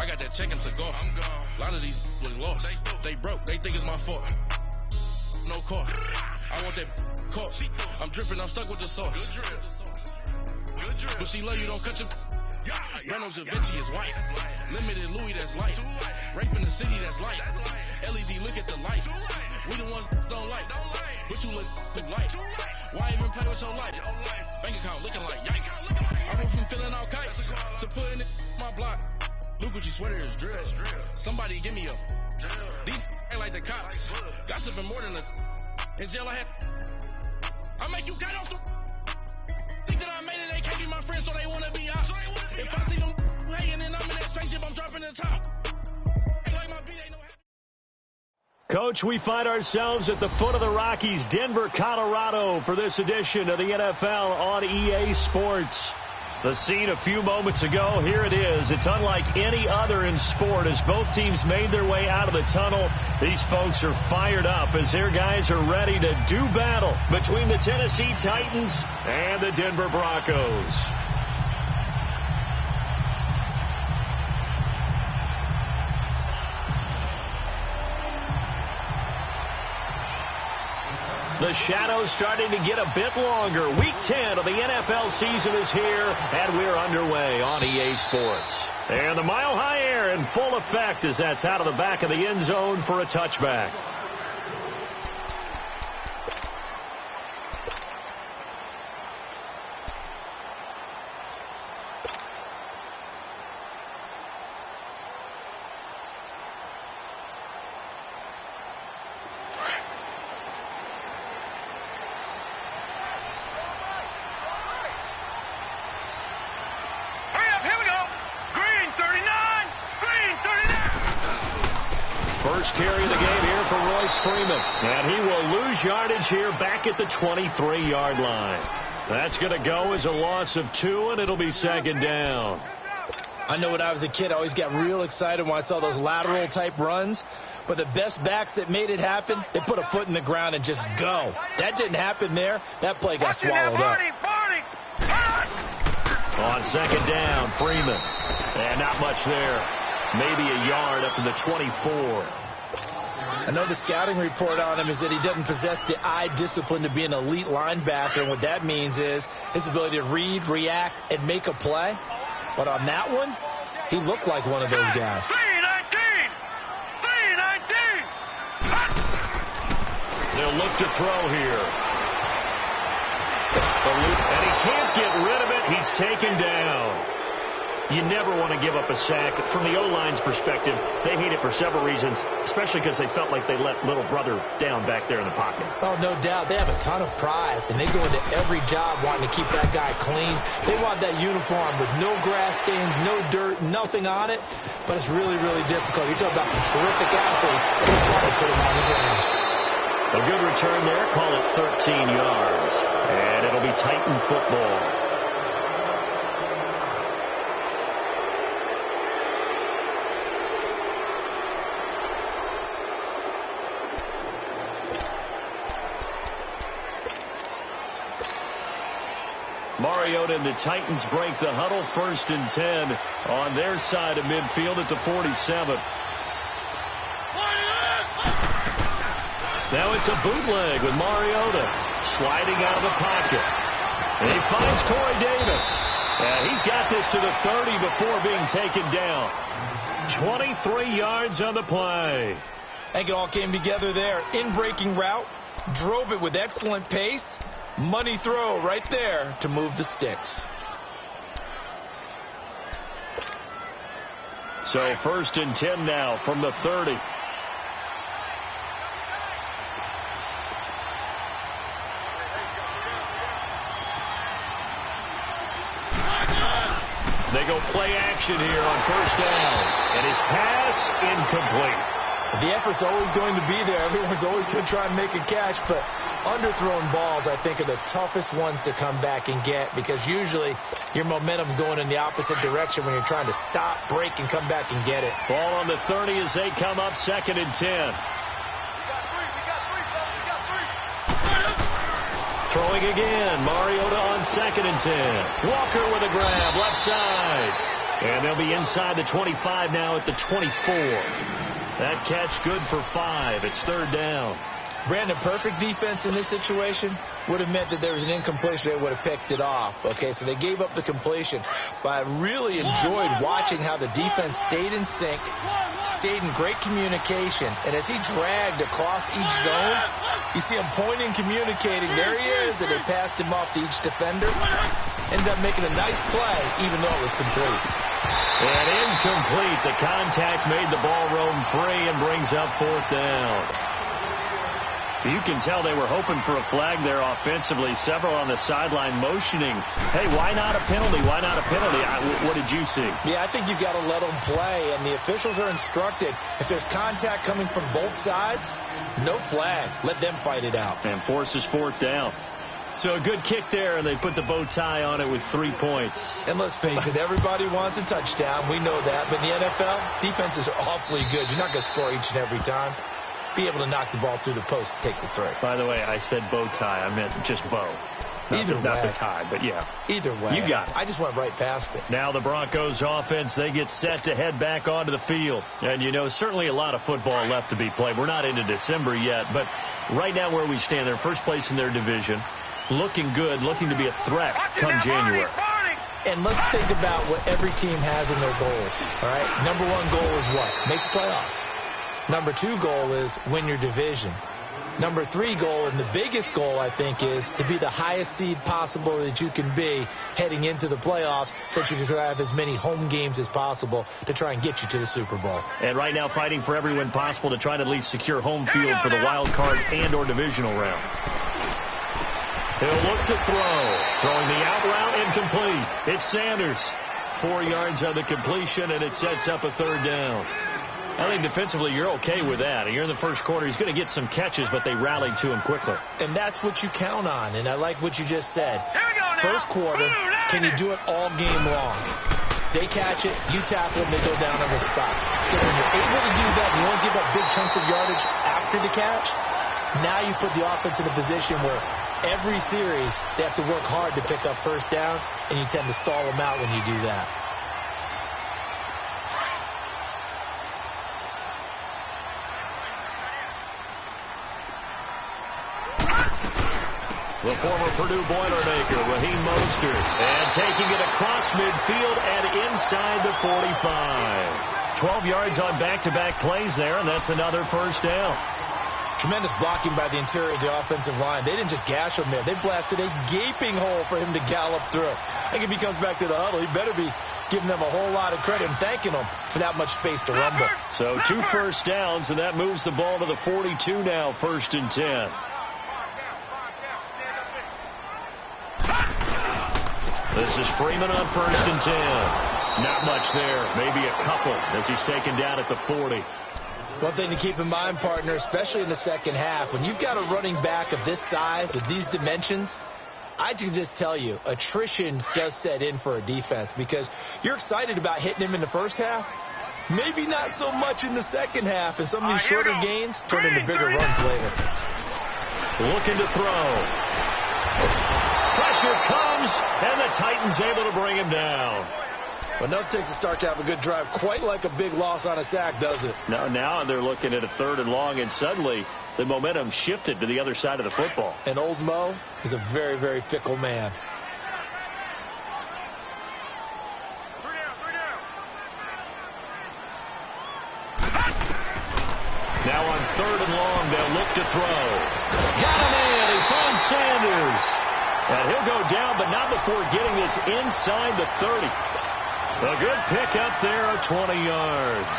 I got that checking to go. I'm gone. A lot of these look lost. They broke. They think it's my fault. No car. I want that caught. I'm dripping. I'm stuck with the sauce. Good drip. But she love you. Don't cut your. Reynolds and Vinci is white. Limited Louis, that's light. Rape in the city, that's light. LED, look at the light. We the ones don't like. But you look too light. Why even play with your life? Bank account looking like yikes. I went from filling out kites to putting it in my block. Look what you sweater is drill. Somebody give me a. These ain't like the cops. Gossiping more than a. In jail I had. I make you cut off the. Think that I made it, they can't be my friends, so they wanna be ops. If I see them hanging and I'm in that spaceship, I'm dropping the top. Ain't like my beat, ain't no. Coach, we find ourselves at the foot of the Rockies, Denver, Colorado, for this edition of the NFL on EA Sports. The scene a few moments ago, here it is. It's unlike any other in sport as both teams made their way out of the tunnel. These folks are fired up as their guys are ready to do battle between the Tennessee Titans and the Denver Broncos. The shadow's starting to get a bit longer. Week 10 of the NFL season is here, and we're underway on EA Sports. And the Mile High Air in full effect as that's out of the back of the end zone for a touchback. First carry of the game here for Royce Freeman. And he will lose yardage here back at the 23-yard line. That's going to go as a loss of 2, and it'll be second down. I know when I was a kid, I always got real excited when I saw those lateral-type runs. But the best backs that made it happen, they put a foot in the ground and just go. That didn't happen there. That play got swallowed up. On second down, Freeman. And not much there. Maybe a yard up to the 24. I know the scouting report on him is that he doesn't possess the eye discipline to be an elite linebacker. And what that means is his ability to read, react, and make a play. But on that one, he looked like one of those guys. 319! They'll look to throw here. And he can't get rid of it. He's taken down. You never want to give up a sack. From the O-line's perspective, they hate it for several reasons, especially because they felt like they let little brother down back there in the pocket. Oh, no doubt. They have a ton of pride, and they go into every job wanting to keep that guy clean. They want that uniform with no grass stains, no dirt, nothing on it, but it's really, really difficult. You're talking about some terrific athletes. They're trying to put him on the ground. A good return there. Call it 13 yards, and it'll be Titan football. Mariota and the Titans break the huddle. 1st and 10 on their side of midfield at the 47. Now it's a bootleg with Mariota sliding out of the pocket. And he finds Corey Davis. And he's got this to the 30 before being taken down. 23 yards on the play. I think it all came together there. In-breaking route. Drove it with excellent pace. Money throw right there to move the sticks. So 1st and 10 now from the 30. They go play action here on 1st down. And his pass incomplete. The effort's always going to be there. Everyone's always going to try and make a catch, but underthrown balls, I think, are the toughest ones to come back and get because usually your momentum's going in the opposite direction when you're trying to stop, break, and come back and get it. Ball on the 30 as they come up 2nd and 10. Throwing again. Mariota on 2nd and 10. Walker with a grab, left side. And they'll be inside the 25 now at the 24. That catch good for 5. It's third down. Brandon, perfect defense in this situation would have meant that there was an incompletion. They would have picked it off. Okay, so they gave up the completion. But I really enjoyed watching how the defense stayed in sync, stayed in great communication. And as he dragged across each zone, you see him pointing, communicating. There he is, and they passed him off to each defender. Ended up making a nice play, even though it was complete. And incomplete. The contact made the ball roam free and brings up fourth down. You can tell they were hoping for a flag there offensively. Several on the sideline motioning, hey, why not a penalty? Why not a penalty? What did you see? Yeah, I think you've got to let them play, and the officials are instructed. If there's contact coming from both sides, no flag. Let them fight it out. And forces fourth down. So a good kick there, and they put the bow tie on it with 3 points. And let's face it, everybody wants a touchdown. We know that. But in the NFL, defenses are awfully good. You're not going to score each and every time. Be able to knock the ball through the post and take the throw. By the way, I said bow tie. I meant just bow. Not the tie, but yeah. Either way. You got it. I just went right past it. Now the Broncos offense, they get set to head back onto the field. And, you know, certainly a lot of football left to be played. We're not into December yet, but right now where we stand, they're first place in their division. Looking good, looking to be a threat come January. And let's think about what every team has in their goals, all right? Number 1 goal is what? Make the playoffs. Number 2 goal is win your division. Number 3 goal, and the biggest goal, I think, is to be the highest seed possible that you can be heading into the playoffs so that you can have as many home games as possible to try and get you to the Super Bowl. And right now fighting for every win possible to try to at least secure home field for the wild card and or divisional round. He'll look to throw. Throwing the out route incomplete. It's Sanders. 4 yards on the completion, and it sets up a third down. I think defensively you're okay with that. You're in the first quarter. He's going to get some catches, but they rallied to him quickly. And that's what you count on, and I like what you just said. First quarter, can you do it all game long? They catch it, you tackle them, they go down on the spot. Because when you're able to do that, you won't give up big chunks of yardage after the catch. Now you put the offense in a position where every series they have to work hard to pick up first downs, and you tend to stall them out when you do that. The former Purdue Boilermaker, Raheem Mostert, and taking it across midfield and inside the 45. 12 yards on back-to-back plays there, and that's another first down. Tremendous blocking by the interior of the offensive line. They didn't just gash him there. They blasted a gaping hole for him to gallop through. I think if he comes back to the huddle, he better be giving them a whole lot of credit and thanking them for that much space to rumble. So 2 first downs, and that moves the ball to the 42 now, 1st and 10. This is Freeman on 1st and 10. Not much there. Maybe a couple as he's taken down at the 40. One thing to keep in mind, partner, especially in the second half, when you've got a running back of this size, of these dimensions, I can just tell you, attrition does set in for a defense because you're excited about hitting him in the first half. Maybe not so much in the second half, and some of these shorter gains turn into bigger runs later. Looking to throw. Pressure comes, and the Titans able to bring him down. But no takes a start to have a good drive, quite like a big loss on a sack, does it? No, now they're looking at a 3rd and long, and suddenly the momentum shifted to the other side of the football. And old Mo is a very, very fickle man. Now on 3rd and long, they'll look to throw. Got him in. He finds Sanders. And he'll go down, but not before getting this inside the 30. A good pick up there of 20 yards.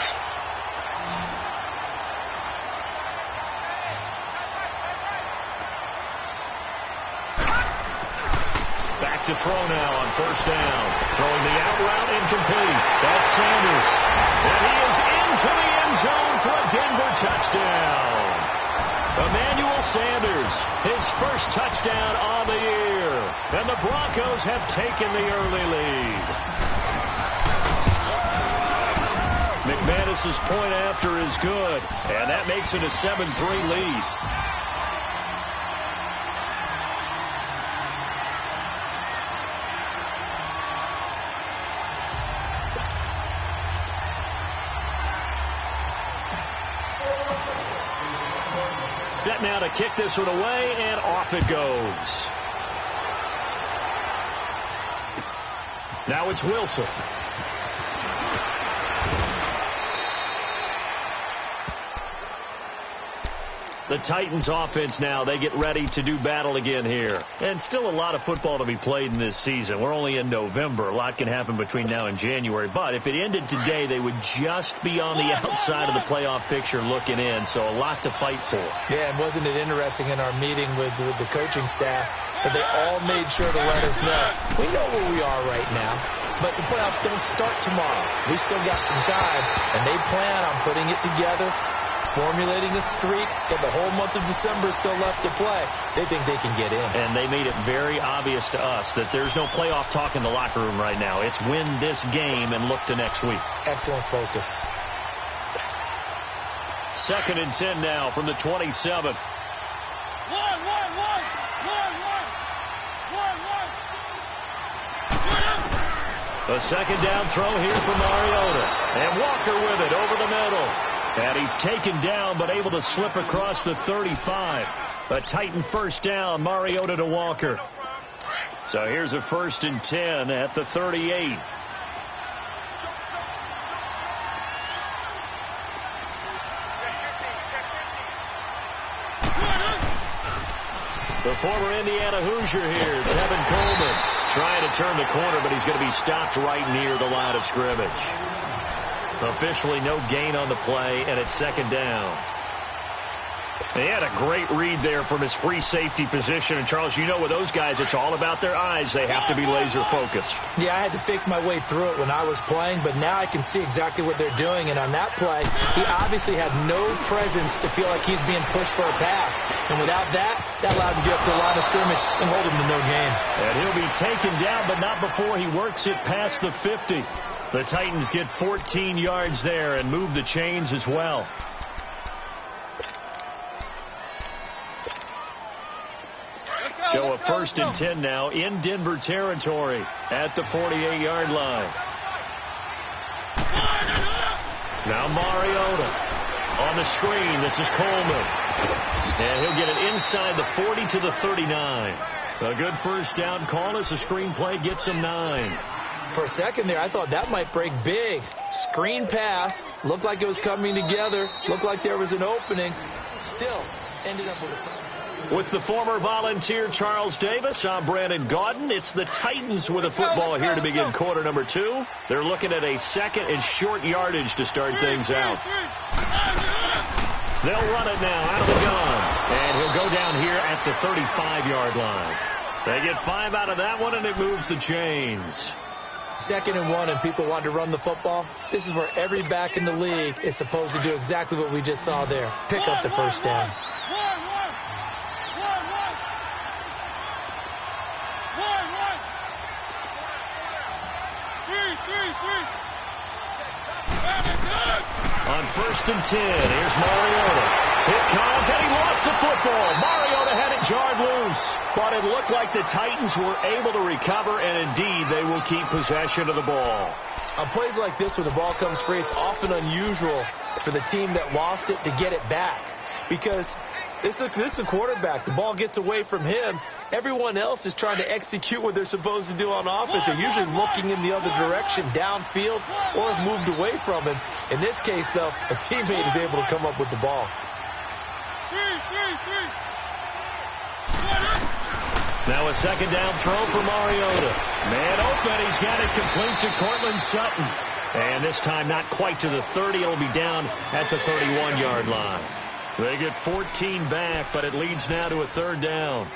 Back to throw now on 1st down. Throwing the out route incomplete. That's Sanders. And he is into the end zone for a Denver touchdown. Emmanuel Sanders, his first touchdown on the year. And the Broncos have taken the early lead. McManus's point after is good, and that makes it a 7-3 lead. set now to kick this one away, and off it goes. Now it's Wilson. The Titans offense now, they get ready to do battle again here. And still a lot of football to be played in this season. We're only in November. A lot can happen between now and January. But if it ended today, they would just be on the outside of the playoff picture looking in. So a lot to fight for. Yeah, and wasn't it interesting in our meeting with the coaching staff that they all made sure to let us know. We know where we are right now, but the playoffs don't start tomorrow. We still got some time, and they plan on putting it together, formulating a streak, got the whole month of December still left to play. They think they can get in. And they made it very obvious to us that there's no playoff talk in the locker room right now. It's win this game and look to next week. Excellent focus. 2nd and 10 now from the 27. A second down throw here for Mariota. And Walker with it over the middle. And he's taken down but able to slip across the 35. A Titan first down, Mariota to Walker. So here's a 1st and 10 at the 38. The former Indiana Hoosier here, Tevin Coleman, trying to turn the corner, but he's going to be stopped right near the line of scrimmage. Officially no gain on the play, and it's 2nd down. He had a great read there from his free safety position. And, Charles, you know with those guys, it's all about their eyes. They have to be laser-focused. Yeah, I had to fake my way through it when I was playing, but now I can see exactly what they're doing. And on that play, he obviously had no presence to feel like he's being pushed for a pass. And without that allowed him to get up to the line of scrimmage and hold him to no gain. And he'll be taken down, but not before he works it past the 50. The Titans get 14 yards there and move the chains as well. So a 1st and 10 now in Denver territory at the 48-yard line. Now Mariota on the screen. This is Coleman. And he'll get it inside the 40 to the 39. A good first down call as the screen play gets him 9. For a second there, I thought that might break big. Screen pass. Looked like it was coming together. Looked like there was an opening. Still ended up with a sack. With the former Volunteer Charles Davis, I'm Brandon Gaudin. It's the Titans with a football here to begin quarter number 2. They're looking at a 2nd and short yardage to start things out. They'll run it now out of the gun. And he'll go down here at the 35-yard line. They get 5 out of that one, and it moves the chains. 2nd and 1, and people want to run the football. This is where every back in the league is supposed to do exactly what we just saw there. Pick up the first down. On 1st and 10, here's Mariota. Here comes, and he lost the football. Mariota had it jarred loose. But it looked like the Titans were able to recover, and indeed, they will keep possession of the ball. On plays like this, when the ball comes free, it's often unusual for the team that lost it to get it back. Because this is the quarterback. The ball gets away from him. Everyone else is trying to execute what they're supposed to do on offense. They're usually looking in the other direction, downfield, or have moved away from him. In this case, though, a teammate is able to come up with the ball. Now a 2nd down throw for Mariota. Man open, he's got it complete to Cortland Sutton. And this time not quite to the 30. It'll be down at the 31-yard line. They get 14 back, but it leads now to a 3rd down.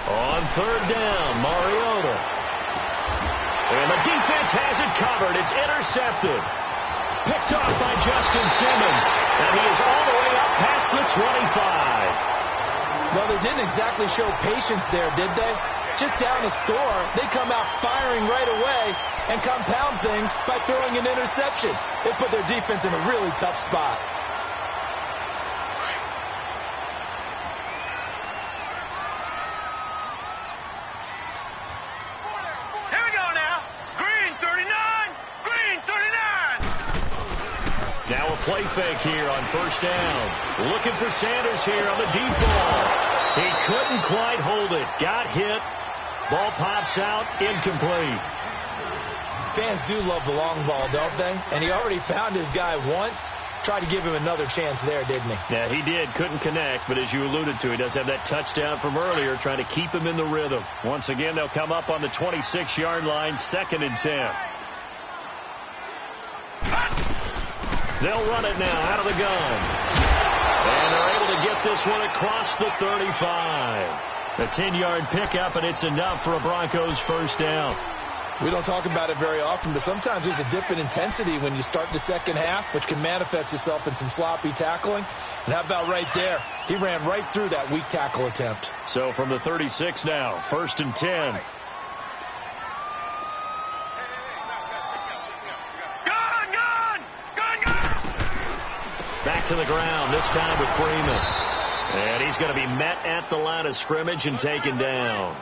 On 3rd down, Mariota. And the defense has it covered. It's intercepted. Picked off by Justin Simmons. And he is all the way up past the 25. Well, they didn't exactly show patience there, did they? Just down a score, they come out firing right away and compound things by throwing an interception. They put their defense in a really tough spot. Here we go now. Green 39, green 39. Now a play fake here on first down. Looking for Sanders here on the deep ball. He couldn't quite hold it. Got hit. Ball pops out, incomplete. Fans do love the long ball, don't they? And he already found his guy once. Tried to give him another chance there, didn't he? Yeah, he did. Couldn't connect, but as you alluded to, he does have that touchdown from earlier, trying to keep him in the rhythm. Once again, they'll come up on the 26-yard line, 2nd and 10. They'll run it now out of the gun. And they're able to get this one across the 35. A 10-yard pickup, and it's enough for a Broncos first down. We don't talk about it very often, but sometimes there's a dip in intensity when you start the second half, which can manifest itself in some sloppy tackling. And how about right there? He ran right through that weak tackle attempt. So from the 36 now, 1st and 10. Back to the ground, this time with Freeman. And he's going to be met at the line of scrimmage and taken down.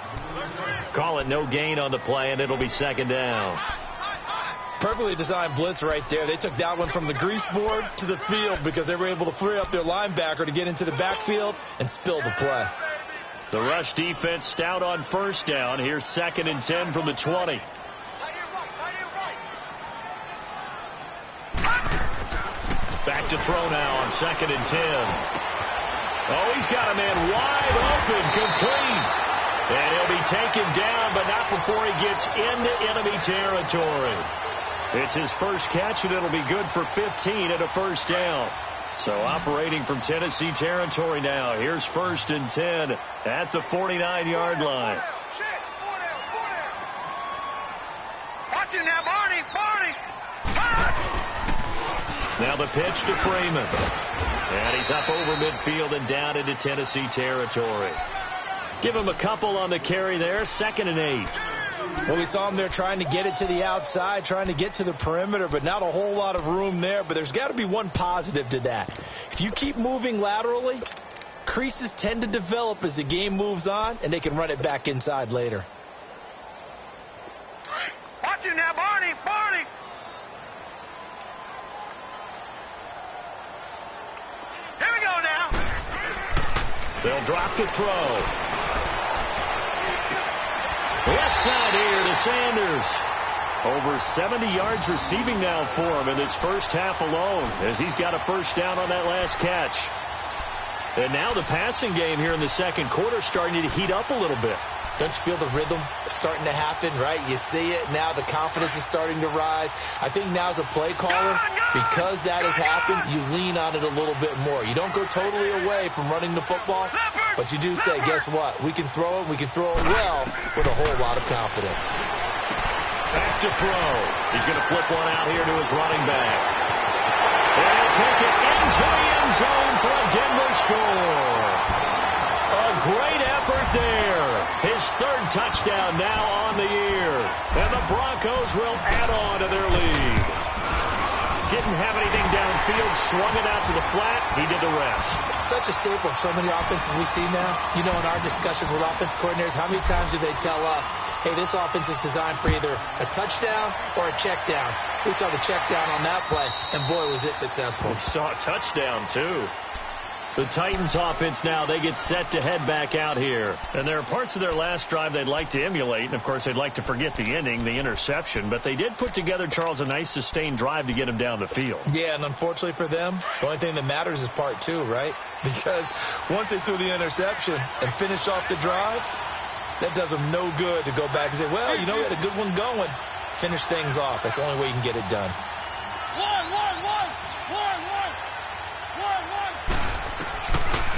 Call it no gain on the play, and it'll be 2nd down. Perfectly designed blitz right there. They took that one from the grease board to the field because they were able to free up their linebacker to get into the backfield and spill the play. The rush defense stout on first down. Here's 2nd and 10 from the 20. Back to throw now on 2nd and 10. Oh, he's got a man wide open, complete. And he'll be taken down, but not before he gets into enemy territory. It's his first catch, and it'll be good for 15 and a first down. So operating from Tennessee territory now. Here's 1st and 10 at the 49-yard line. Watch it now, Barney. Now the pitch to Freeman. And he's up over midfield and down into Tennessee territory. Give him a couple on the carry there. 2nd and 8. Well, we saw him there trying to get it to the outside, trying to get to the perimeter, but not a whole lot of room there. But there's got to be one positive to that. If you keep moving laterally, creases tend to develop as the game moves on, and they can run it back inside later. Watch it now, Barney. Here we go now. They'll drop the throw. Left side here to Sanders. Over 70 yards receiving now for him in this first half alone, as he's got a first down on that last catch. And now the passing game here in the second quarter starting to heat up a little bit. Don't you feel the rhythm starting to happen, right? You see it now. The confidence is starting to rise. I think now as a play caller, because that has happened, you lean on it a little bit more. You don't go totally away from running the football, but you do say, guess what? We can throw it. We can throw it well with a whole lot of confidence. Back to throw. He's going to flip one out here to his running back. And he'll take it into the end zone for a Denver score. A great effort there. His 3rd touchdown now on the year. And the Broncos will add on to their lead. Didn't have anything downfield, swung it out to the flat. He did the rest. It's such a staple of so many offenses we see now. You know, in our discussions with offense coordinators, how many times do they tell us, hey, this offense is designed for either a touchdown or a check down. We saw the check down on that play, and boy, was it successful. We saw a touchdown, too. The Titans offense now, they get set to head back out here. And there are parts of their last drive they'd like to emulate. And, of course, they'd like to forget the ending, the interception. But they did put together, Charles, a nice sustained drive to get him down the field. Yeah, and unfortunately for them, the only thing that matters is part 2, right? Because once they threw the interception and finished off the drive, that does them no good to go back and say, well, you know, we had a good one going. Finish things off. That's the only way you can get it done.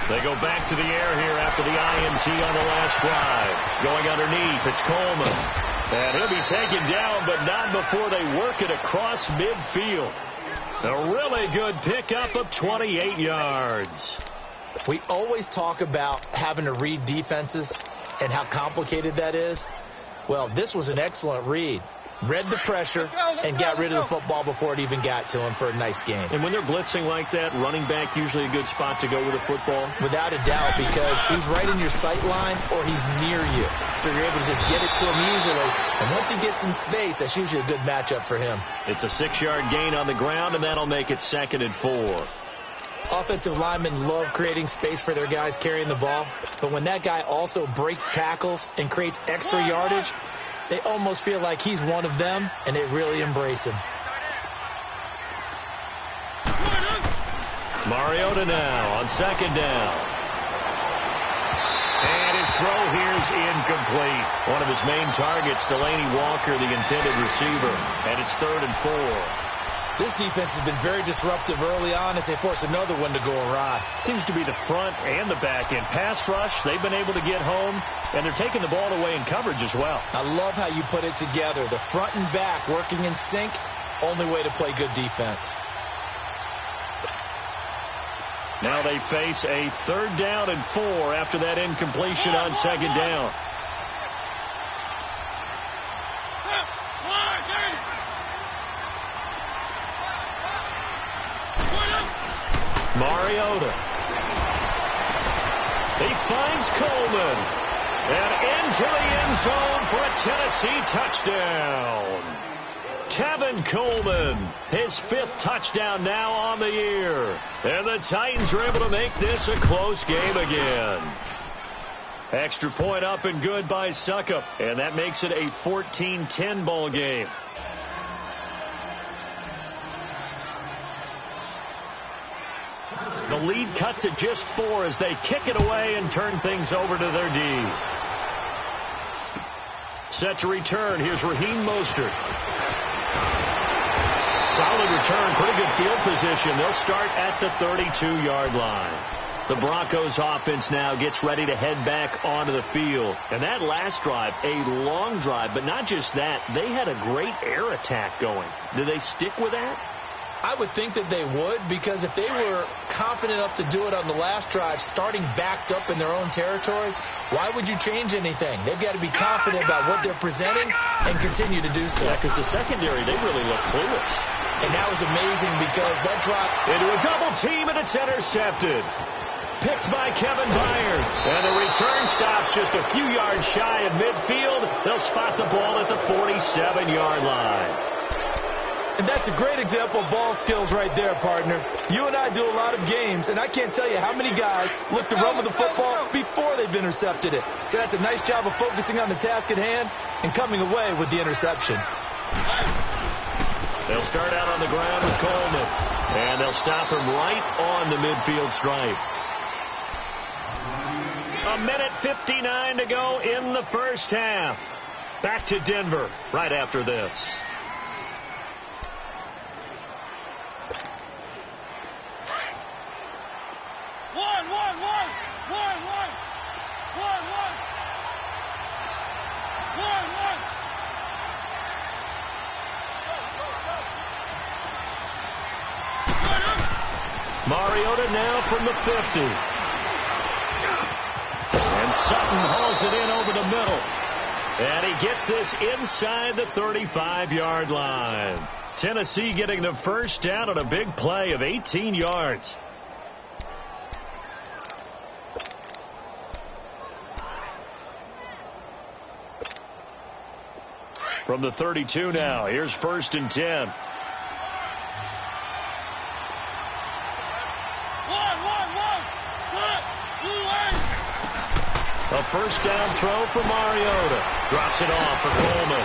They go back to the air here after the INT on the last drive. Going underneath, it's Coleman. And he'll be taken down, but not before they work it across midfield. A really good pickup of 28 yards. We always talk about having to read defenses and how complicated that is. Well, this was an excellent read. Read the pressure and got rid of the football before it even got to him for a nice gain. And when they're blitzing like that, running back usually a good spot to go with the football? Without a doubt, because he's right in your sight line or he's near you. So you're able to just get it to him easily. And once he gets in space, that's usually a good matchup for him. It's a 6-yard gain on the ground, and that'll make it 2nd and 4. Offensive linemen love creating space for their guys carrying the ball. But when that guy also breaks tackles and creates extra yardage, they almost feel like he's one of them, and they really embrace him. Mariota now on 2nd down. And his throw here's incomplete. One of his main targets, Delaney Walker, the intended receiver. And it's 3rd and 4. This defense has been very disruptive early on as they force another one to go awry. Seems to be the front and the back end. Pass rush, they've been able to get home, and they're taking the ball away in coverage as well. I love how you put it together. The front and back working in sync, only way to play good defense. Now they face a 3rd down and 4 after that incompletion on 2nd down. Mariota. He finds Coleman. And into the end zone for a Tennessee touchdown. Tevin Coleman, his 5th touchdown now on the year. And the Titans are able to make this a close game again. Extra point up and good by Suckup. And that makes it a 14-10 ball game. The lead cut to just 4 as they kick it away and turn things over to their D. Set to return. Here's Raheem Mostert. Solid return. Pretty good field position. They'll start at the 32-yard line. The Broncos offense now gets ready to head back onto the field. And that last drive, a long drive, but not just that. They had a great air attack going. Do they stick with that? I would think that they would, because if they were confident enough to do it on the last drive, starting backed up in their own territory, why would you change anything? They've got to be confident about what they're presenting and continue to do so. Yeah, because the secondary, they really look clueless. And that was amazing because that drop into a double team, and it's intercepted. Picked by Kevin Byard. And the return stops just a few yards shy of midfield. They'll spot the ball at the 47-yard line. And that's a great example of ball skills right there, partner. You and I do a lot of games, and I can't tell you how many guys look to run with the football before they've intercepted it. So that's a nice job of focusing on the task at hand and coming away with the interception. They'll start out on the ground with Coleman, and they'll stop him right on the midfield stripe. 1:59 to go in the first half. Back to Denver right after this. Mariota now from the 50. And Sutton hauls it in over the middle. And he gets this inside the 35-yard line. Tennessee getting the first down on a big play of 18 yards. From the 32 now, here's 1st and 10. A first down throw for Mariota. Drops it off for Coleman.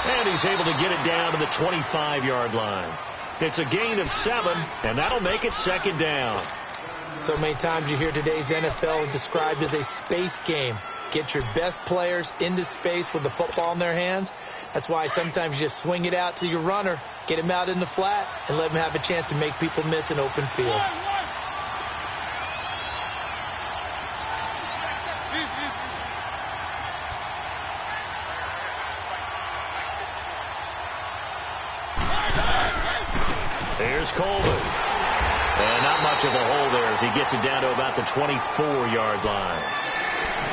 And he's able to get it down to the 25-yard line. It's a gain of 7, and that'll make it 2nd down. So many times you hear today's NFL described as a space game. Get your best players into space with the football in their hands. That's why sometimes you just swing it out to your runner, get him out in the flat, and let him have a chance to make people miss an open field. Here's Coleman. And not much of a hole there as he gets it down to about the 24-yard line.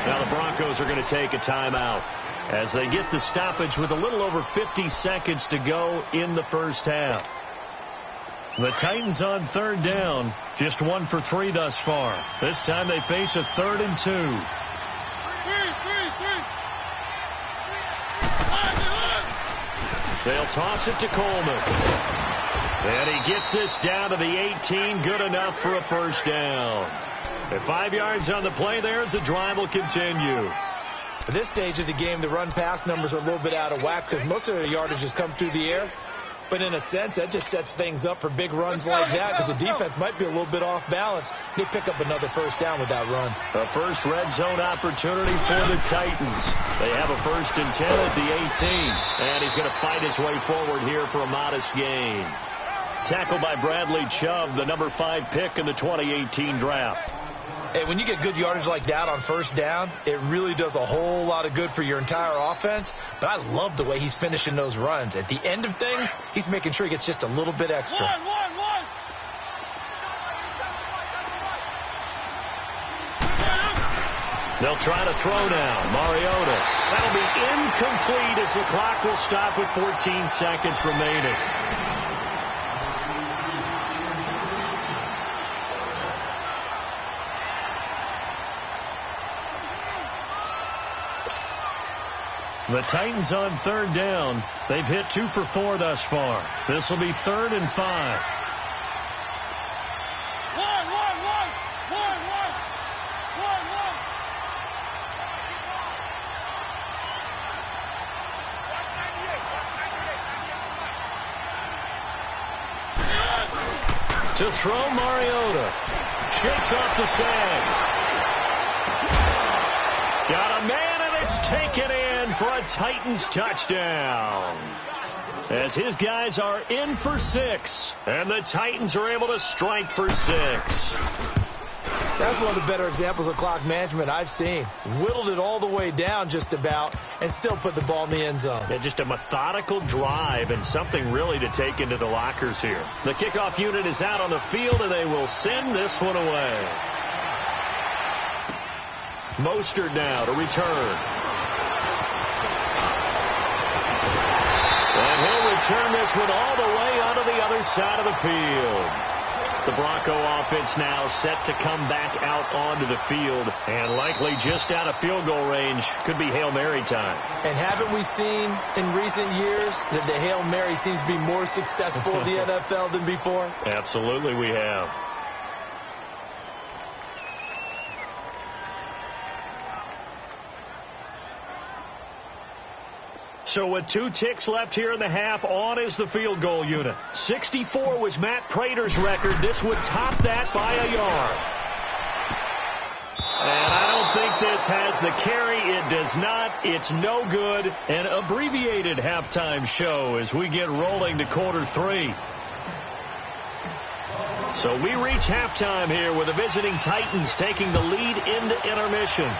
Now the Broncos are going to take a timeout as they get the stoppage with a little over 50 seconds to go in the first half. The Titans on third down, just 1 for 3 thus far. This time they face a 3rd and 2. They'll toss it to Coleman. And he gets this down to the 18, good enough for a first down. At 5 yards on the play there as the drive will continue. At this stage of the game, the run-pass numbers are a little bit out of whack because most of their yardage has come through the air. But in a sense, that just sets things up for big runs like that because the defense might be a little bit off balance. They pick up another first down with that run. A first red zone opportunity for the Titans. They have a 1st and 10 at the 18. And he's going to fight his way forward here for a modest gain. Tackled by Bradley Chubb, the number 5 pick in the 2018 draft. Hey, when you get good yardage like that on first down, it really does a whole lot of good for your entire offense. But I love the way he's finishing those runs. At the end of things, he's making sure he gets just a little bit extra. They'll try to throw now. Mariota. That'll be incomplete as the clock will stop with 14 seconds remaining. The Titans on third down. They've hit 2 for 4 thus far. This will be 3rd and 5. To throw, Mariota. Shakes off the sag. Got a man, and it's taken in for a Titans touchdown. As his guys are in for 6, and the Titans are able to strike for 6. That's one of the better examples of clock management I've seen. Whittled it all the way down just about and still put the ball in the end zone. Yeah, just a methodical drive and something really to take into the lockers here. The kickoff unit is out on the field, and they will send this one away. Mostert now to return. And he'll return this one all the way onto the other side of the field. The Bronco offense now set to come back out onto the field and likely just out of field goal range. Could be Hail Mary time. And haven't we seen in recent years that the Hail Mary seems to be more successful in the NFL than before? Absolutely we have. So with 2 ticks left here in the half, on is the field goal unit. 64 was Matt Prater's record. This would top that by a yard. And I don't think this has the carry. It does not. It's no good. An abbreviated halftime show as we get rolling to quarter 3. So we reach halftime here with the visiting Titans taking the lead into intermission.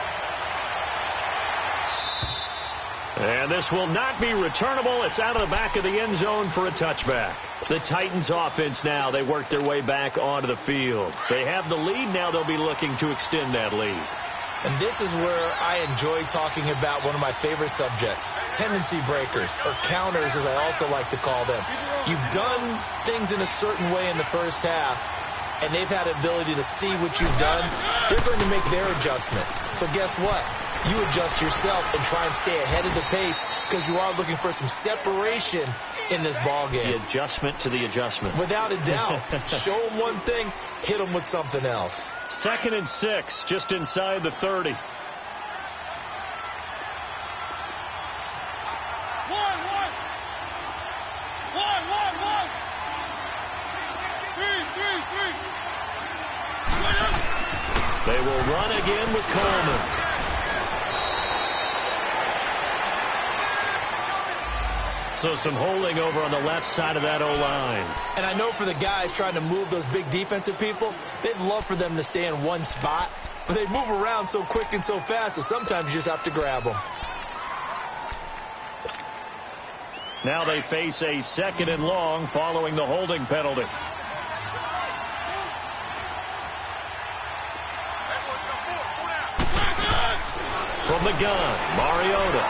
And this will not be returnable. It's out of the back of the end zone for a touchback. The Titans offense now, they work their way back onto the field. They have the lead. Now they'll be looking to extend that lead. And this is where I enjoy talking about one of my favorite subjects, tendency breakers, or counters as I also like to call them. You've done things in a certain way in the first half, and they've had the ability to see what you've done. They're going to make their adjustments. So guess what? You adjust yourself and try and stay ahead of the pace because you are looking for some separation in this ball game. The adjustment to the adjustment. Without a doubt. Show them one thing, hit them with something else. 2nd and 6, just inside the 30. They will run again with Coleman. So some holding over on the left side of that O-line. And I know for the guys trying to move those big defensive people, they'd love for them to stay in one spot. But they move around so quick and so fast that sometimes you just have to grab them. Now they face a 2nd and long following the holding penalty. From the gun, Mariota.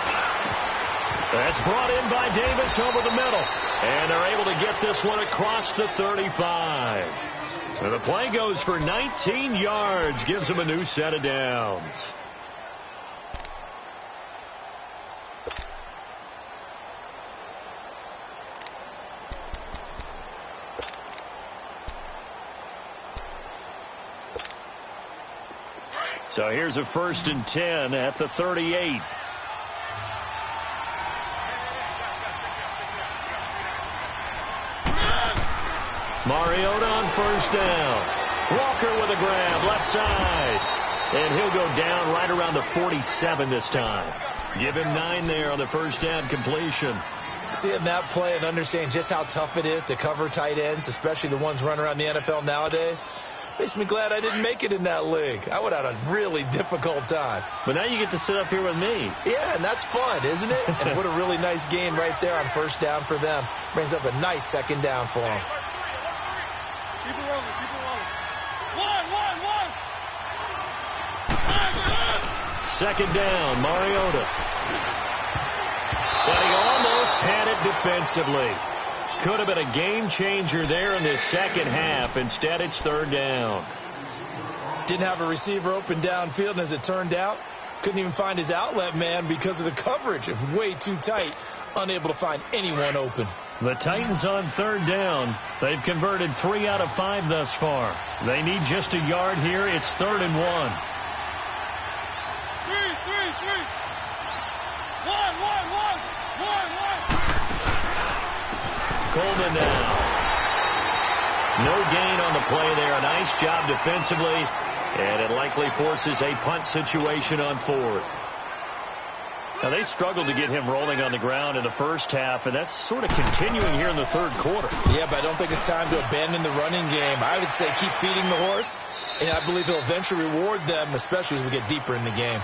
That's brought in by Davis over the middle. And they're able to get this one across the 35. And the play goes for 19 yards. Gives them a new set of downs. So here's a 1st and 10 at the 38. Mariota on 1st down. Walker with a grab, left side. And he'll go down right around the 47 this time. Give him 9 there on the 1st down completion. Seeing that play and understanding just how tough it is to cover tight ends, especially the ones running around the NFL nowadays, makes me glad I didn't make it in that league. I would have had a really difficult time. But now you get to sit up here with me. Yeah, and that's fun, isn't it? And what a really nice gain right there on 1st down for them. Brings up a nice 2nd down for them. Keep it rolling, keep it rolling. One. 2nd down, Mariota. But he almost had it defensively. Could have been a game changer there in this second half. Instead, it's 3rd down. Didn't have a receiver open downfield, and as it turned out, couldn't even find his outlet man because of the coverage. It was way too tight, unable to find anyone open. The Titans on 3rd down. They've converted 3 out of 5 thus far. They need just a yard here. It's 3rd and 1. 3. 1. Coleman now. No gain on the play there. A nice job defensively. And it likely forces a punt situation on 4th. Now, they struggled to get him rolling on the ground in the first half, and that's sort of continuing here in the 3rd quarter. Yeah, but I don't think it's time to abandon the running game. I would say keep feeding the horse, and I believe he'll eventually reward them, especially as we get deeper in the game.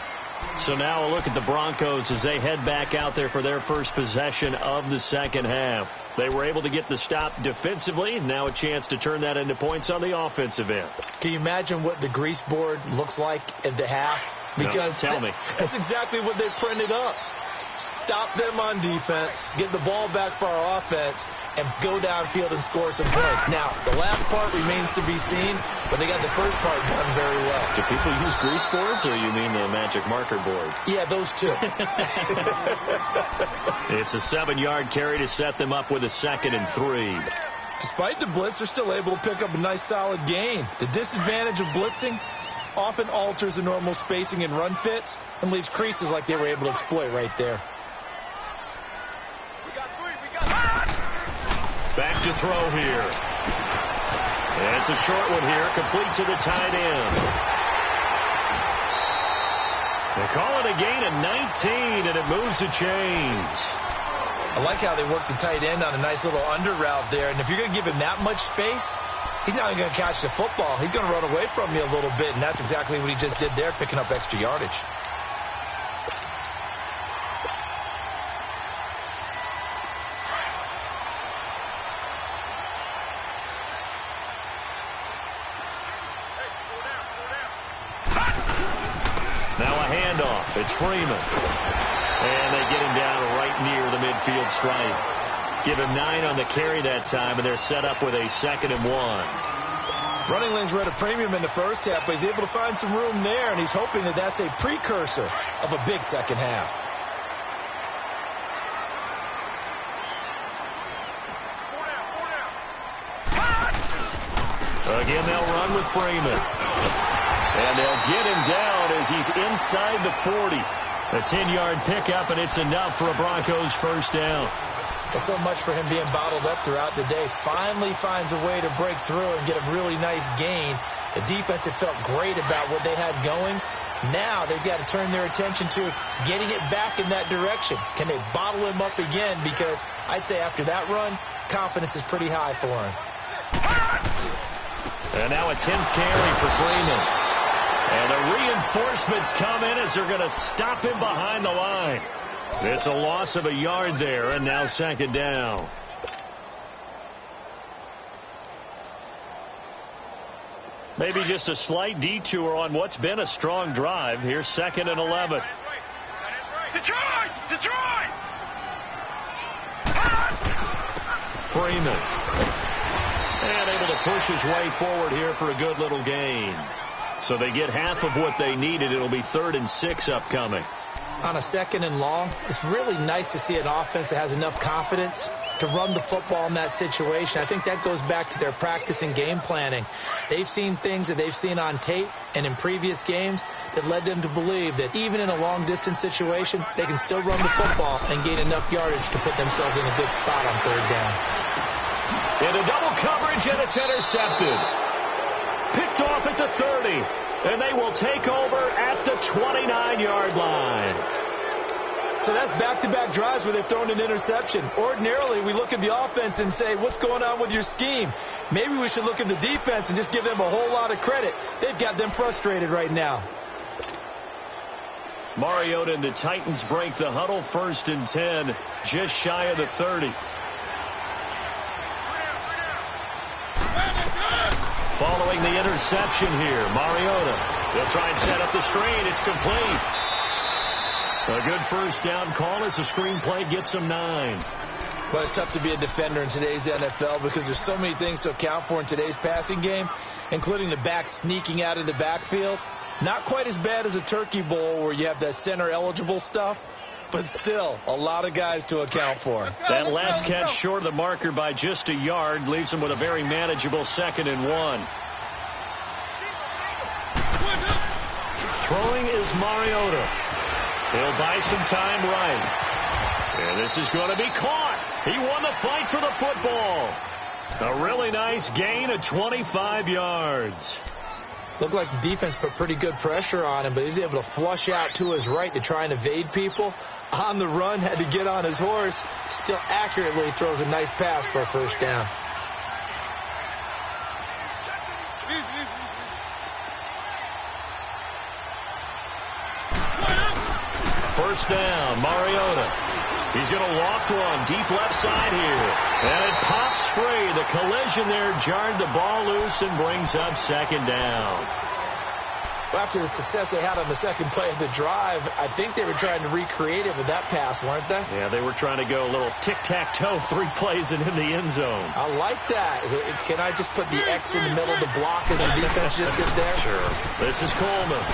So now a look at the Broncos as they head back out there for their first possession of the second half. They were able to get the stop defensively, and now a chance to turn that into points on the offensive end. Can you imagine what the grease board looks like at the half? Because no, tell me. That's exactly what they printed up. Stop them on defense, get the ball back for our offense, and go downfield and score some points. Now, the last part remains to be seen, but they got the first part done very well. Do people use grease boards, or you mean the magic marker board? Yeah, those two. It's a 7-yard carry to set them up with a 2nd and 3. Despite the blitz, they're still able to pick up a nice solid gain. The disadvantage of blitzing often alters the normal spacing and run fits and leaves creases like they were able to exploit right there. Back to throw here. And it's a short one here, complete to the tight end. They call it a gain of 19, and it moves the chains. I like how they work the tight end on a nice little under route there, and if you're going to give him that much space, he's not going to catch the football. He's going to run away from you a little bit, and that's exactly what he just did there, picking up extra yardage. Now a handoff. It's Freeman. And they get him down right near the midfield stripe. Give him 9 on the carry that time, and they're set up with a 2nd and 1. Running lanes were at a premium in the first half, but he's able to find some room there, and he's hoping that that's a precursor of a big second half. Again, they'll run with Freeman. And they'll get him down as he's inside the 40. A 10-yard pickup, and it's enough for a Broncos first down. Well, so much for him being bottled up throughout the day. Finally finds a way to break through and get a really nice gain. The defense had felt great about what they had going. Now they've got to turn their attention to getting it back in that direction. Can they bottle him up again? Because I'd say after that run, confidence is pretty high for him. And now a 10th carry for Freeman. And the reinforcements come in as they're going to stop him behind the line. It's a loss of a yard there, and now 2nd down. Maybe just a slight detour on what's been a strong drive. Here's 2nd and 11. Detroit! Detroit! Freeman. And able to push his way forward here for a good little gain. So they get half of what they needed. It'll be 3rd and 6 upcoming. On a 2nd and long, it's really nice to see an offense that has enough confidence to run the football in that situation. I think that goes back to their practice and game planning. They've seen things that they've seen on tape and in previous games that led them to believe that even in a long-distance situation, they can still run the football and gain enough yardage to put themselves in a good spot on 3rd down. Into double coverage, and it's intercepted. Picked off at the 30, and they will take over at the 29-yard line. So that's back-to-back drives where they've thrown an interception. Ordinarily, we look at the offense and say, what's going on with your scheme? Maybe we should look at the defense and just give them a whole lot of credit. They've got them frustrated right now. Mariota and the Titans break the huddle, 1st and 10, just shy of the 30. Following the interception here, Mariota. They'll try and set up the screen. It's complete. A good 1st down call as the screen play gets them 9. Well, it's tough to be a defender in today's NFL because there's so many things to account for in today's passing game, including the back sneaking out of the backfield. Not quite as bad as a turkey bowl where you have that center-eligible stuff, but still a lot of guys to account for. That last catch short of the marker by just a yard leaves him with a very manageable 2nd and 1. Throwing is Mariota. He'll buy some time right. And this is going to be caught. He won the fight for the football. A really nice gain of 25 yards. Looked like the defense put pretty good pressure on him, but he was able to flush out to his right to try and evade people. On the run, had to get on his horse. Still accurately throws a nice pass for a 1st down. First down, Mariota. He's going to loft one deep left side here. And it pops free. The collision there jarred the ball loose and brings up 2nd down. Well, after the success they had on the 2nd play of the drive, I think they were trying to recreate it with that pass, weren't they? Yeah, they were trying to go a little tic-tac-toe, 3 plays and in the end zone. I like that. Can I just put the X in the middle to block as the defense just did there? Sure. This is Coleman.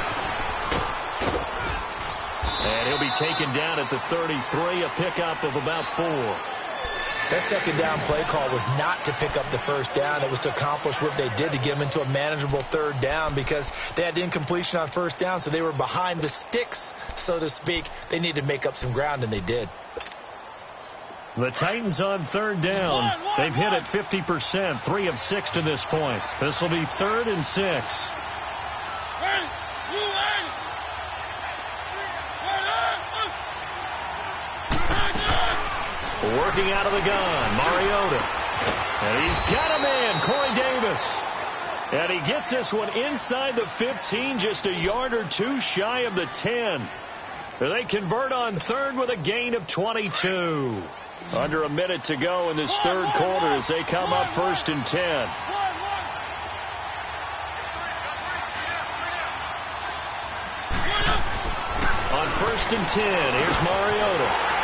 And he'll be taken down at the 33, a pickup of about 4. That 2nd down play call was not to pick up the 1st down. It was to accomplish what they did to get them into a manageable 3rd down because they had incompletion on 1st down, so they were behind the sticks, so to speak. They needed to make up some ground, and they did. The Titans on 3rd down. They've hit it 50%, 3 of 6 to this point. This will be 3rd and 6. Working out of the gun, Mariota. And he's got a man, Corey Davis. And he gets this one inside the 15, just a yard or 2 shy of the 10. They convert on 3rd with a gain of 22. Under a minute to go in this 3rd quarter as they come up 1st and 10. On 1st and 10, here's Mariota.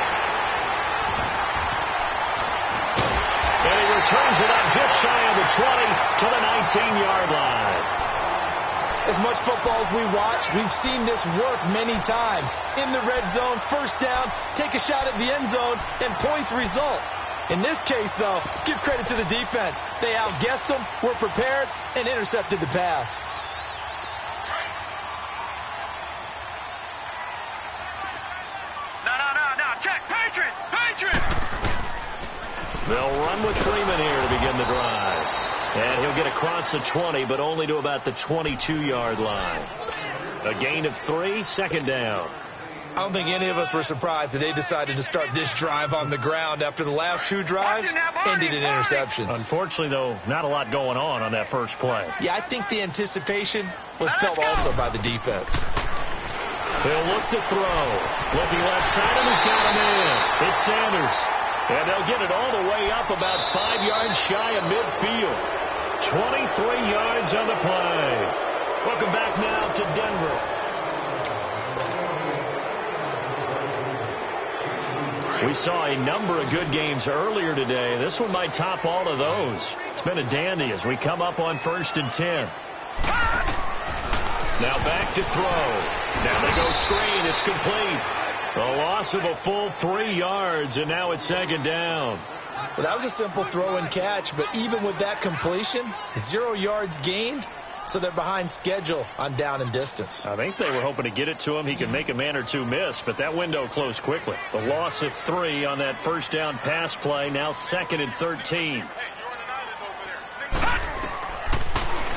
And he returns it up just shy of the 20 to the 19-yard line. As much football as we watch, we've seen this work many times. In the red zone, 1st down, take a shot at the end zone, and points result. In this case, though, give credit to the defense. They outguessed them, were prepared, and intercepted the pass. No, check, Patriots! They'll run with Freeman here to begin the drive. And he'll get across the 20, but only to about the 22-yard line. A gain of 3, 2nd down. I don't think any of us were surprised that they decided to start this drive on the ground after the last 2 drives ended in interceptions. Unfortunately, though, not a lot going on that first play. Yeah, I think the anticipation was felt also by the defense. They'll look to throw. Looking left side, and he's got him in. It's Sanders. And they'll get it all the way up about 5 yards shy of midfield. 23 yards on the play. Welcome back now to Denver. We saw a number of good games earlier today. This one might top all of those. It's been a dandy as we come up on 1st and 10. Now back to throw. Now they go screen. It's complete. A loss of a full 3 yards, and now it's 2nd down. Well, that was a simple throw and catch, but even with that completion, 0 yards gained, so they're behind schedule on down and distance. I think they were hoping to get it to him. He could make a man or two miss, but that window closed quickly. The loss of 3 on that 1st down pass play, now 2nd and 13.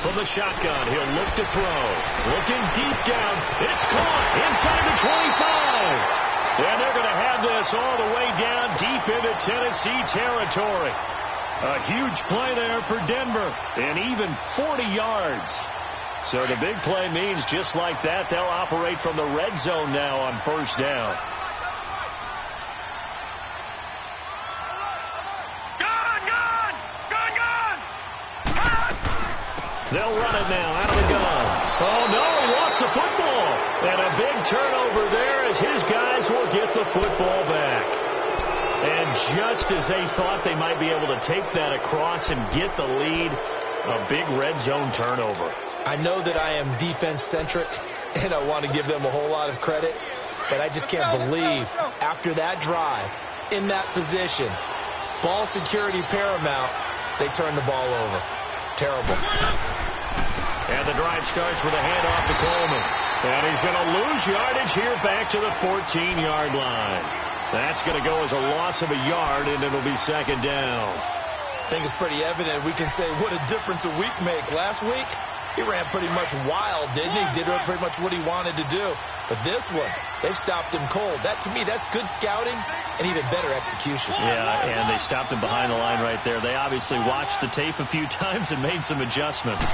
From the shotgun, he'll look to throw. Looking deep down. It's caught inside the 25. And they're going to have this all the way down deep into Tennessee territory. A huge play there for Denver, and even 40 yards. So the big play means just like that, they'll operate from the red zone now on 1st down. They'll run it now out of the gun. Oh, no, he lost the football. And a big turnover there as his guys will get the football back. And just as they thought they might be able to take that across and get the lead, a big red zone turnover. I know that I am defense-centric, and I want to give them a whole lot of credit, but I just can't believe after that drive, in that position, ball security paramount, they turn the ball over. Terrible. And the drive starts with a handoff to Coleman. And he's going to lose yardage here back to the 14-yard line. That's going to go as a loss of a yard, and it'll be 2nd down. I think it's pretty evident. We can say what a difference a week makes. Last week, he ran pretty much wild, didn't he? Did pretty much what he wanted to do. But this one, they stopped him cold. That, to me, that's good scouting and even better execution. Yeah, and they stopped him behind the line right there. They obviously watched the tape a few times and made some adjustments.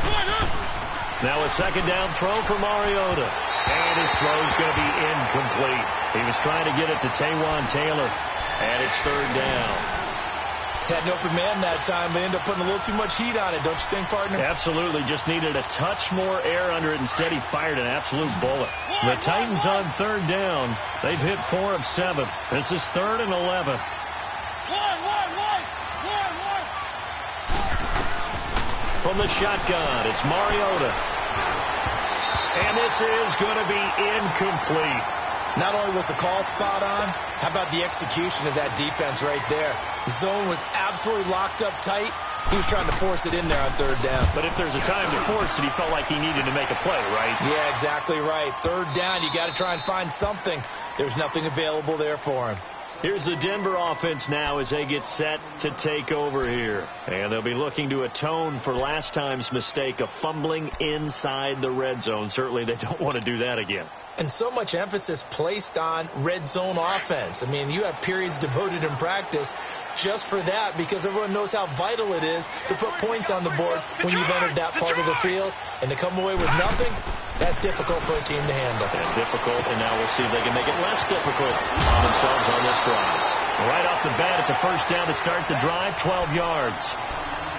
Now a 2nd down throw for Mariota. And his throw's going to be incomplete. He was trying to get it to Taywan Taylor. And it's 3rd down. Had an open man that time. They ended up putting a little too much heat on it, don't you think, partner? Absolutely. Just needed a touch more air under it. Instead, he fired an absolute bullet. The Titans on 3rd down. They've hit 4 of 7. This is 3rd and 11. From the shotgun, it's Mariota. And this is going to be incomplete. Not only was the call spot on, how about the execution of that defense right there? The zone was absolutely locked up tight. He was trying to force it in there on 3rd down. But if there's a time to force it, he felt like he needed to make a play, right? Yeah, exactly right. 3rd down, you got to try and find something. There's nothing available there for him. Here's the Denver offense now as they get set to take over here. And they'll be looking to atone for last time's mistake of fumbling inside the red zone. Certainly they don't want to do that again. And so much emphasis placed on red zone offense. I mean, you have periods devoted in practice just for that because everyone knows how vital it is to put points on the board when you've entered that part of the field. And to come away with nothing, that's difficult for a team to handle. And difficult, and now we'll see if they can make it less difficult on themselves on this drive. Right off the bat, it's a 1st down to start the drive, 12 yards.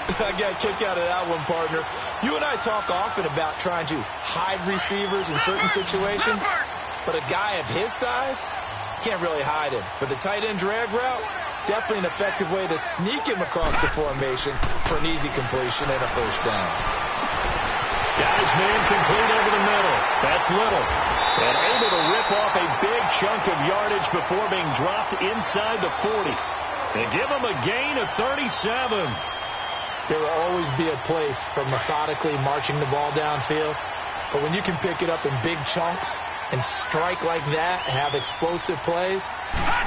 I got a kick out of that one, partner. You and I talk often about trying to hide receivers in certain situations, but a guy of his size can't really hide him. But the tight end drag route, definitely an effective way to sneak him across the formation for an easy completion and a 1st down. Got his man complete over the middle. That's Little. And able to rip off a big chunk of yardage before being dropped inside the 40. They give him a gain of 37. There will always be a place for methodically marching the ball downfield. But when you can pick it up in big chunks and strike like that, have explosive plays,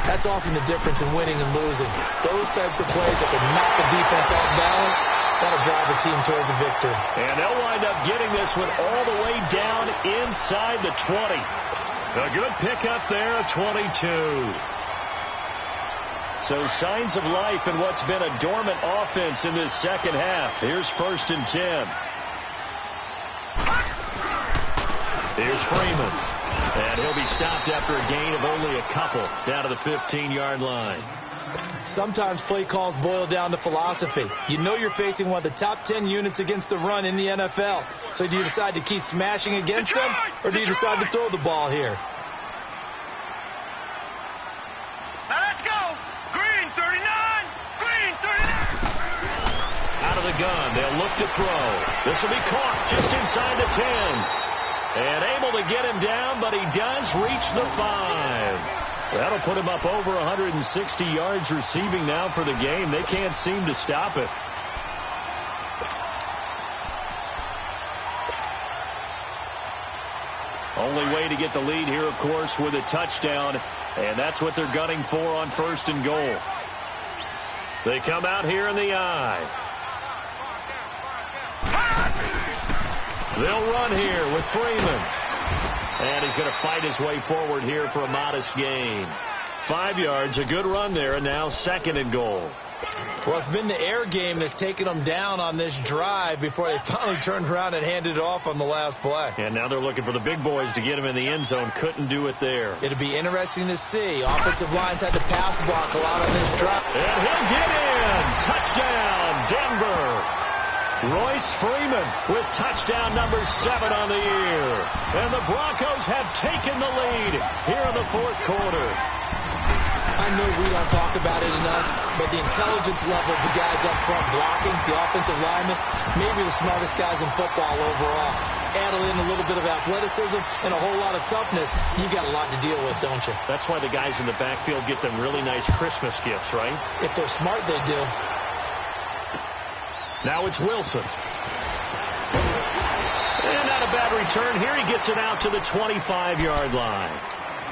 that's often the difference in winning and losing. Those types of plays that can knock the defense off balance, that'll drive the team towards a victory. And they'll wind up getting this one all the way down inside the 20. A good pickup there, a 22. So signs of life in what's been a dormant offense in this 2nd half. Here's 1st and 10. Here's Freeman. And he'll be stopped after a gain of only a couple down to the 15-yard line. Sometimes play calls boil down to philosophy. You know you're facing one of the top 10 units against the run in the NFL. So do you decide to keep smashing against them, or do you decide to throw the ball here? Now let's go. gun. They'll look to throw. This will be caught just inside the 10. And able to get him down, but he does reach the 5. That'll put him up over 160 yards receiving now for the game. They can't seem to stop it. Only way to get the lead here, of course, with a touchdown. And that's what they're gunning for on 1st and goal. They come out here in the I. They'll run here with Freeman. And he's going to fight his way forward here for a modest gain. 5 yards, a good run there, and now 2nd and goal. Well, it's been the air game that's taken them down on this drive before they finally turned around and handed it off on the last play. And now they're looking for the big boys to get him in the end zone. Couldn't do it there. It'll be interesting to see. Offensive lines had to pass block a lot on this drive. And he'll get in. Touchdown, Denver. Royce Freeman with touchdown number 7 on the year. And the Broncos have taken the lead here in the 4th quarter. I know we don't talk about it enough, but the intelligence level of the guys up front blocking, the offensive linemen, maybe the smartest guys in football overall. Add in a little bit of athleticism and a whole lot of toughness, you've got a lot to deal with, don't you? That's why the guys in the backfield get them really nice Christmas gifts, right? If they're smart, they do. Now it's Wilson. And not a bad return here. He gets it out to the 25-yard line.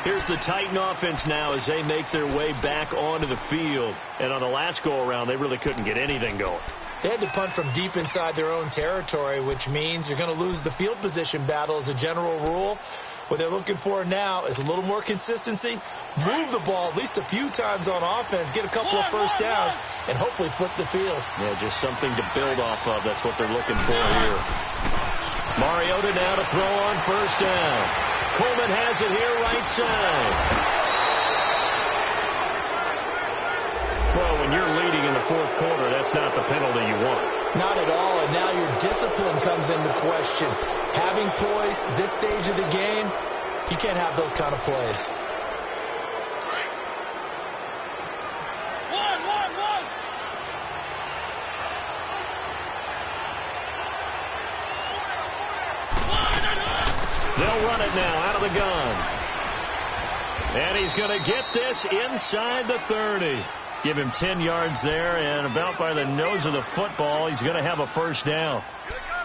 Here's the Titan offense now as they make their way back onto the field. And on the last go-around, they really couldn't get anything going. They had to punt from deep inside their own territory, which means you're going to lose the field position battle as a general rule. What they're looking for now is a little more consistency, move the ball at least a few times on offense, get a couple of first downs, and hopefully flip the field. Yeah, just something to build off of. That's what they're looking for here. Mariota now to throw on 1st down. Coleman has it here right side. Well, when you're leading in the 4th quarter, that's not the penalty you want. Not at all, and now your discipline comes into question. Having poise this stage of the game, you can't have those kind of plays. They'll run it now out of the gun. And he's going to get this inside the 30. Give him 10 yards there, and about by the nose of the football, he's going to have a 1st down.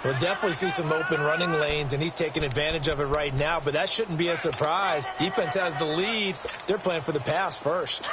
We'll definitely see some open running lanes, and he's taking advantage of it right now, but that shouldn't be a surprise. Defense has the lead. They're playing for the pass first.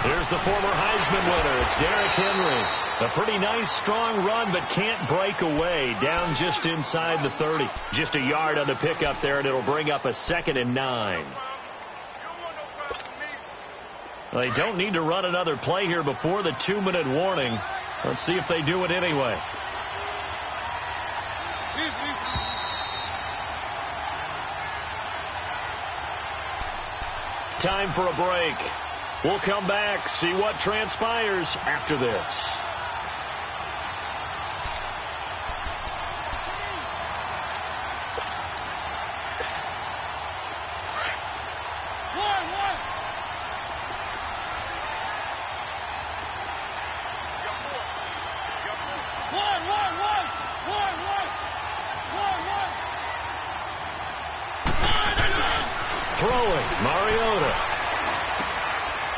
Here's the former Heisman winner. It's Derrick Henry. A pretty nice, strong run, but can't break away. Down just inside the 30. Just a yard on the pickup there, and it'll bring up a 2nd and 9. Well, they don't need to run another play here before the 2-minute warning. Let's see if they do it anyway. Time for a break. We'll come back, see what transpires after this. Throwing, Mariota.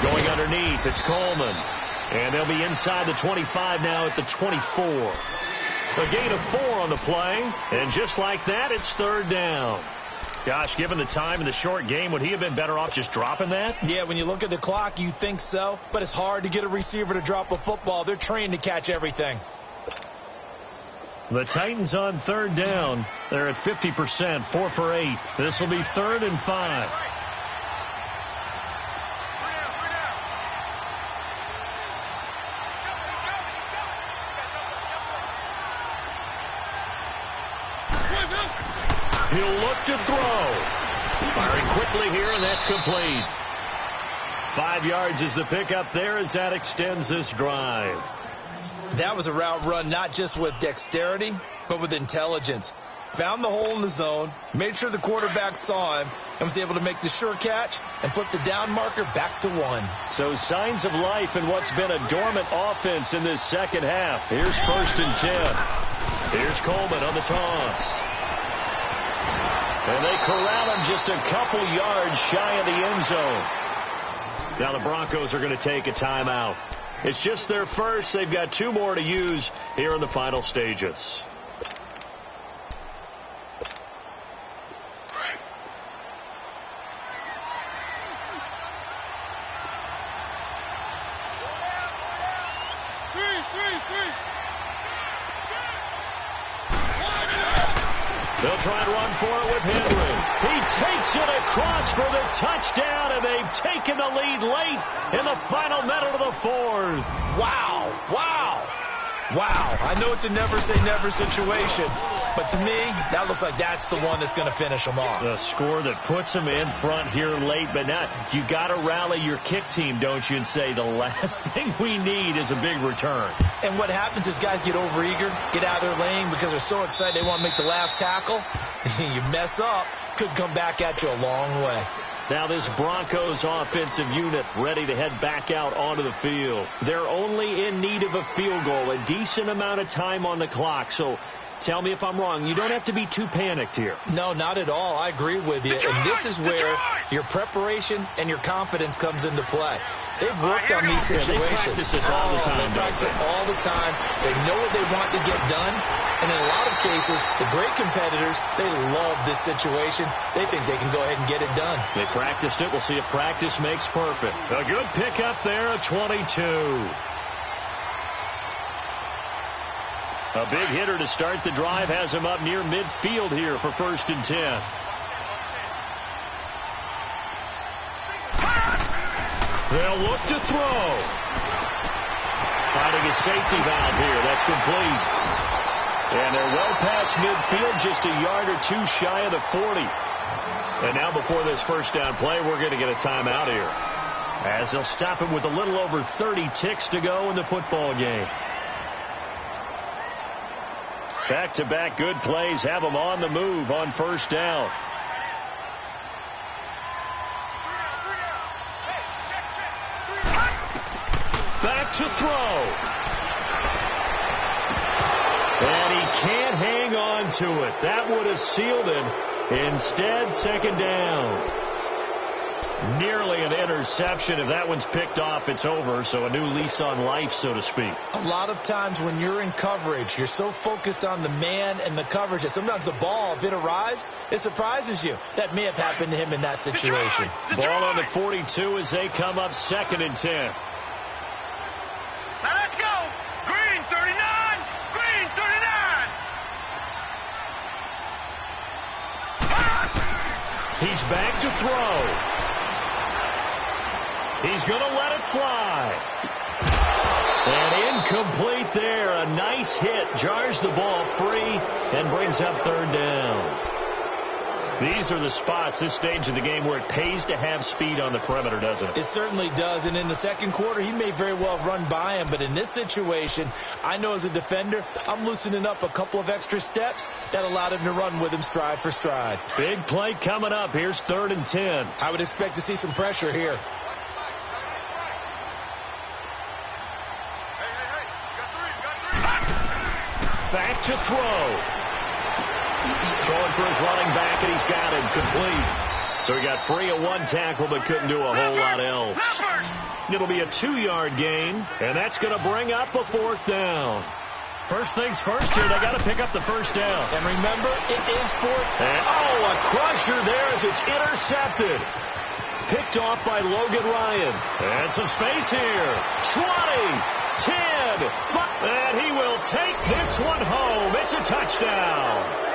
Going underneath, it's Coleman. And they'll be inside the 25 now at the 24. A gain of 4 on the play. And just like that, it's 3rd down. Gosh, given the time in the short game, would he have been better off just dropping that? Yeah, when you look at the clock, you think so. But it's hard to get a receiver to drop a football. They're trained to catch everything. The Titans on 3rd down. They're at 50%, 4 for 8. This will be 3rd and 5. He'll look to throw. Firing quickly here, and that's complete. 5 yards is the pickup there as that extends this drive. That was a route run not just with dexterity, but with intelligence. Found the hole in the zone, made sure the quarterback saw him, and was able to make the sure catch and flip the down marker back to 1. So signs of life in what's been a dormant offense in this second half. Here's 1st and 10. Here's Coleman on the toss. And they corral him just a couple yards shy of the end zone. Now the Broncos are going to take a timeout. It's just their first. They've got 2 more to use here in the final stages. They'll try and run for it with Henry. He takes it across for the touchdown, and they've taken the lead late in the final minute of the 4th. Wow. Wow. Wow. I know it's a never-say-never situation, but to me, that looks like that's the one that's going to finish them off. The score that puts them in front here late, but now you got to rally your kick team, don't you, and say the last thing we need is a big return. And what happens is guys get overeager, get out of their lane because they're so excited they want to make the last tackle. You mess up, could come back at you a long way. Now this Broncos offensive unit ready to head back out onto the field. They're only in need of a field goal, a decent amount of time on the clock. So tell me if I'm wrong. You don't have to be too panicked here. No, not at all. I agree with you. And this is where your preparation and your confidence comes into play. They've worked on these situations. They practice this all the time. They practice it all the time. They know what they want to get done. And in a lot of cases, the great competitors, they love this situation. They think they can go ahead and get it done. They practiced it. We'll see if practice makes perfect. A good pickup there at 22. A big hitter to start the drive has him up near midfield here for 1st and 10. They'll look to throw. Finding a safety valve here. That's complete. And they're well past midfield, just a yard or 2 shy of the 40. And now before this first down play, we're going to get a timeout here, as they'll stop him with a little over 30 ticks to go in the football game. Back-to-back good plays have them on the move on 1st down. Back to throw. And he can't hang on to it. That would have sealed him. Instead, 2nd down. Nearly an interception. If that one's picked off, it's over. So a new lease on life, so to speak. A lot of times when you're in coverage, you're so focused on the man and the coverage that sometimes the ball, if it arrives, it surprises you. That may have happened to him in that situation. Ball on the 42 as they come up 2nd and 10. Now let's go. Green 39. Green 39. He's back to throw. He's going to let it fly. And incomplete there. A nice hit. Jars the ball free and brings up 3rd down. These are the spots, this stage of the game, where it pays to have speed on the perimeter, doesn't it? It certainly does. And in the second quarter, he may very well run by him. But in this situation, I know as a defender, I'm loosening up a couple of extra steps that allowed him to run with him stride for stride. Big play coming up. Here's 3rd and 10. I would expect to see some pressure here. Back to throw. Throwing for his running back, and he's got him complete. So he got free of 1 tackle, but couldn't do a whole lot else. It'll be a 2-yard gain, and that's going to bring up a 4th down. First things first here, they got to pick up the 1st down. And remember, it is 4th. And, a crusher there as it's intercepted. Picked off by Logan Ryan. And some space here. 20, 10, 5, and he will take this one home. It's a touchdown.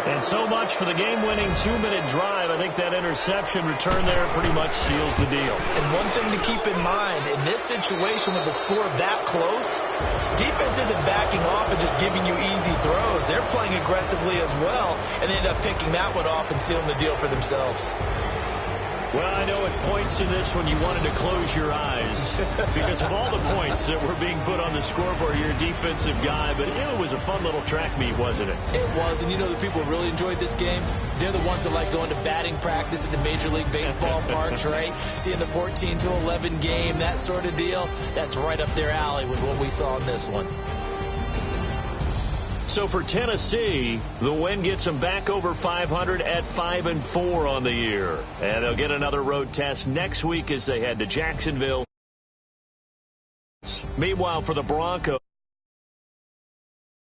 And so much for the game-winning 2-minute drive. I think that interception return there pretty much seals the deal. And one thing to keep in mind, in this situation with the score that close, defense isn't backing off and just giving you easy throws. They're playing aggressively as well, and they end up picking that one off and sealing the deal for themselves. Well, I know at points in this one you wanted to close your eyes because of all the points that were being put on the scoreboard. You're a defensive guy, but it was a fun little track meet, wasn't it? It was, and you know the people who really enjoyed this game? They're the ones that like going to batting practice at the Major League Baseball parks, right? Seeing the 14-11 game, that sort of deal. That's right up their alley with what we saw in this one. So for Tennessee, the win gets them back over 500 at 5-4 on the year. And they'll get another road test next week as they head to Jacksonville. Meanwhile, for the Broncos.